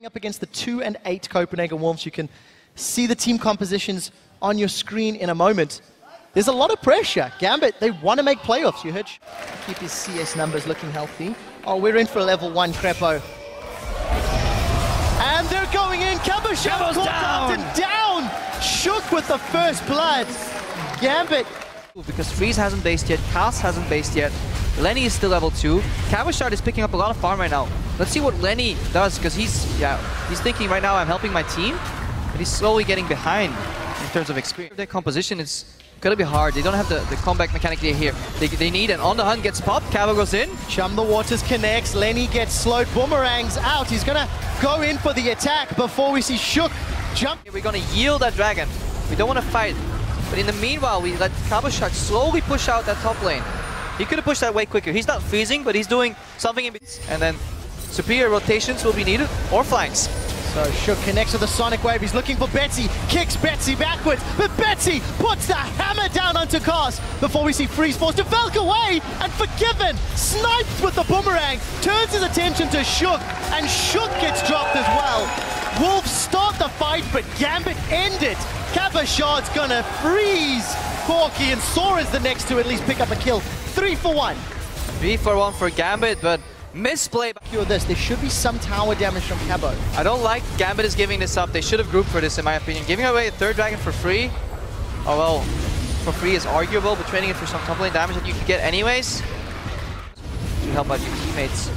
Up against the 2 and 8 Copenhagen Wolves. You can see the team compositions on your screen in a moment. There's a lot of pressure. Gambit, they want to make playoffs. You heard keep his CS numbers looking healthy. Oh, we're in for a level 1 Crepo. And they're going in. Cabo's down. Shook with the first blood. Gambit. Because Freeze hasn't based yet, Cass hasn't based yet, Lenny is still level 2. Cabochard is picking up a lot of farm right now. Let's see what Lenny does, because he's thinking right now I'm helping my team, but he's slowly getting behind in terms of experience. Their composition is gonna be hard. They don't have the comeback mechanic here. They need, and On The Hunt gets popped, Cabo goes in. Chum the Waters connects, Lenny gets slowed, boomerangs out. He's gonna go in for the attack before we see Shook jump. We're gonna yield that dragon. We don't want to fight. But in the meanwhile, we let Cabochard slowly push out that top lane. He could have pushed that way quicker. He's not freezing, but he's doing something in between. And then superior rotations will be needed, or flanks. So Shook connects with the Sonic Wave. He's looking for Betsy, kicks Betsy backwards, but Betsy puts the hammer down onto Cast before we see Freeze forced to Valk away, and Forgiven snipes with the boomerang, turns his attention to Shook, and Shook gets dropped as well. Wolves start the fight, but Gambit end it. Cabochard's gonna freeze Corky, and Sora's the next to at least pick up a kill. 3 for 1. 3 for 1 for Gambit, but misplay. Cure this. There should be some tower damage from Cabo. I don't like Gambit is giving this up. They should have grouped for this, in my opinion. Giving away a 3rd dragon for free, oh well, for free is arguable, but trading it for some top lane damage that you can get anyways to help out your teammates.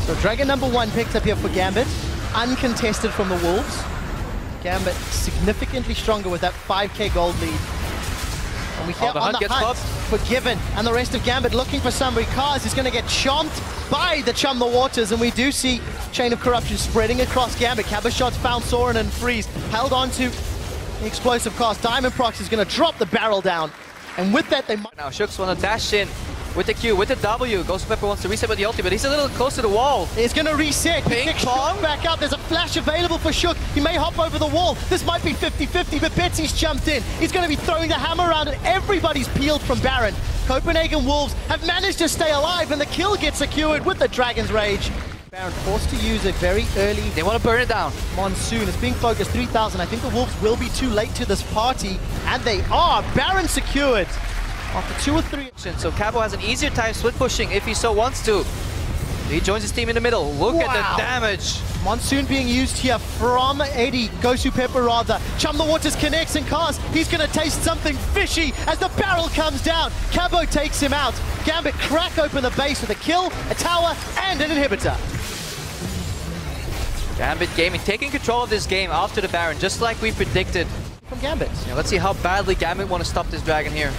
So dragon number 1 picked up here for Gambit, uncontested from the Wolves. Gambit significantly stronger with that 5k gold lead. And we hear On the Hunt, Forgiven, and the rest of Gambit looking for somebody. Kaz is going to get chomped by the Chum the Waters, and we do see Chain of Corruption spreading across Gambit. Cabochard's found Soren and Freeze, held on to the explosive cast. Diamond Prox is going to drop the barrel down, and with that they might... Now Shooks want to dash in with the Q, with the W. Ghostpepper wants to reset with the ulti, but he's a little close to the wall. It's going to reset. Ping pong back up. There's a flash available for Shook. He may hop over the wall. This might be 50-50, but Betsy's jumped in. He's going to be throwing the hammer around, and everybody's peeled from Baron. Copenhagen Wolves have managed to stay alive, and the kill gets secured with the Dragon's Rage. Baron forced to use it very early. They want to burn it down. Monsoon is being focused. 3,000. I think the Wolves will be too late to this party, and they are. Baron secured after 2 or 3. So Cabo has an easier time split pushing if he so wants to. He joins his team in the middle. Look at the damage. Monsoon being used here from Eddie. Pepper rather. Chum the Waters connects and Cast. He's going to taste something fishy as the barrel comes down. Cabo takes him out. Gambit crack open the base with a kill, a tower, and an inhibitor. Gambit Gaming taking control of this game after the Baron, just like we predicted. From Gambit. Yeah, let's see how badly Gambit want to stop this dragon here.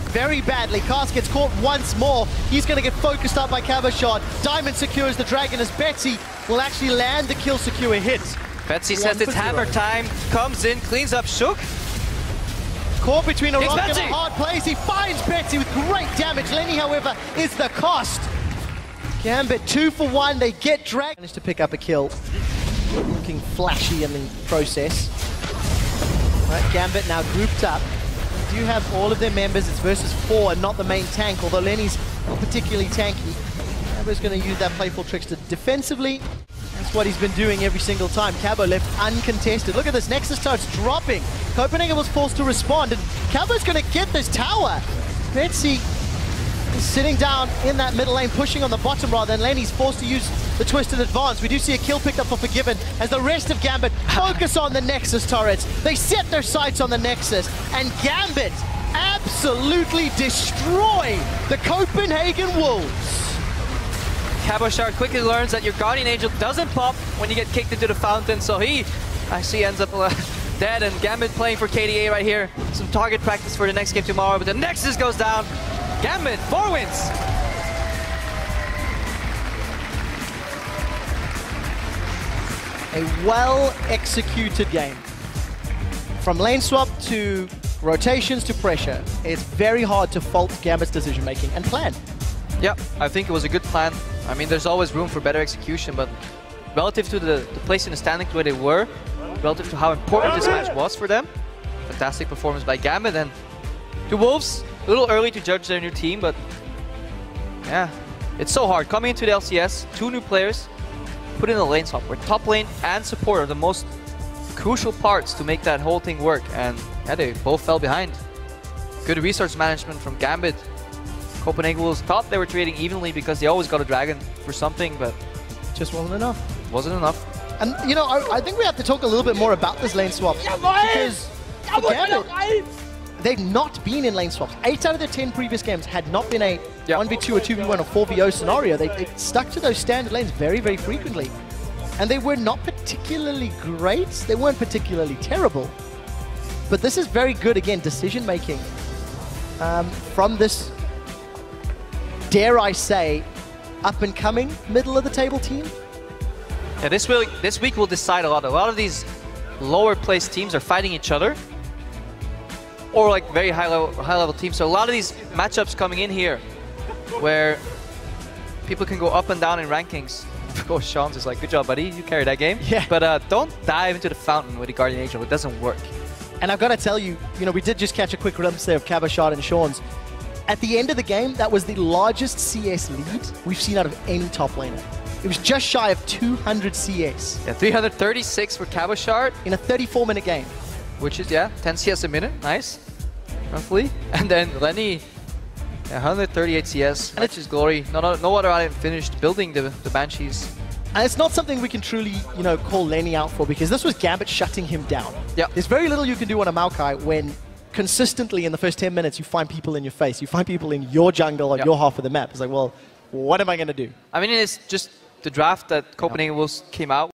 Very badly. Cast gets caught once more. He's going to get focused up by Cabochard. Diamond secures the dragon as Betsy will actually land the kill secure hit. Betsy says it's hammer time. Comes in, cleans up Shook. Caught between a rock and a hard place. He finds Betsy with great damage. Lenny, however, is the cost. Gambit 2 for 1. They get dragged. Managed to pick up a kill. Looking flashy in the process. Right, Gambit now grouped up. Do have all of their members. It's versus 4 and not the main tank, although Lenny's not particularly tanky. Cabo's going to use that playful trickster defensively. That's what he's been doing every single time. Cabo left uncontested. Look at this, Nexus turret's dropping. Copenhagen was forced to respond, and Cabo's going to get this tower. Betsy is sitting down in that middle lane, pushing on the bottom rather, and Lenny's forced to use the twisted advance. We do see a kill picked up for Forgiven as the rest of Gambit focus on the Nexus turrets. They set their sights on the Nexus, and Gambit absolutely destroy the Copenhagen Wolves. Cabochard quickly learns that your Guardian Angel doesn't pop when you get kicked into the fountain, so he actually ends up dead, and Gambit playing for KDA right here. Some target practice for the next game tomorrow, but the Nexus goes down. Gambit, 4 wins. A well-executed game. From lane swap to rotations to pressure, it's very hard to fault Gambit's decision-making and plan. Yeah, I think it was a good plan. I mean, there's always room for better execution, but relative to the place in the standings where they were, relative to how important this match was for them, fantastic performance by Gambit. And the Wolves, a little early to judge their new team, but yeah, it's so hard. Coming into the LCS, 2 new players, put in a lane swap, where top lane and support are the most crucial parts to make that whole thing work. And yeah, they both fell behind. Good resource management from Gambit. Copenhagen Wolves thought they were trading evenly because they always got a dragon for something, but just wasn't enough. Wasn't enough. And you know, I think we have to talk a little bit more about this lane swap, because for Gambit, they've not been in lane swaps. 8 out of their 10 previous games had not been a 1v2 or 2v1 or 4v0 scenario. They stuck to those standard lanes very, very frequently. And they were not particularly great. They weren't particularly terrible. But this is very good, again, decision-making from this, dare I say, up-and-coming middle-of-the-table team. Yeah, this week will decide a lot. A lot of these lower-placed teams are fighting each other, or like very high-level teams. So a lot of these matchups coming in here, where people can go up and down in rankings. Of course, Sean's is like, good job, buddy. You carried that game. Yeah. But don't dive into the fountain with the Guardian Angel. It doesn't work. And I've got to tell you, we did just catch a quick glimpse there of Cabashard and Sean's. At the end of the game, that was the largest CS lead we've seen out of any top laner. It was just shy of 200 CS. Yeah, 336 for Cabashard. In a 34-minute game. Which is, 10 CS a minute. Nice. Roughly. And then Lenny, 138 CS. And it's his glory. No other item finished building the Banshees. And it's not something we can truly, call Lenny out for, because this was Gambit shutting him down. Yeah. There's very little you can do on a Maokai when consistently in the first 10 minutes you find people in your face. You find people in your jungle or your half of the map. It's like, well, what am I going to do? I mean, it's just the draft that Copenhagen Wolves came out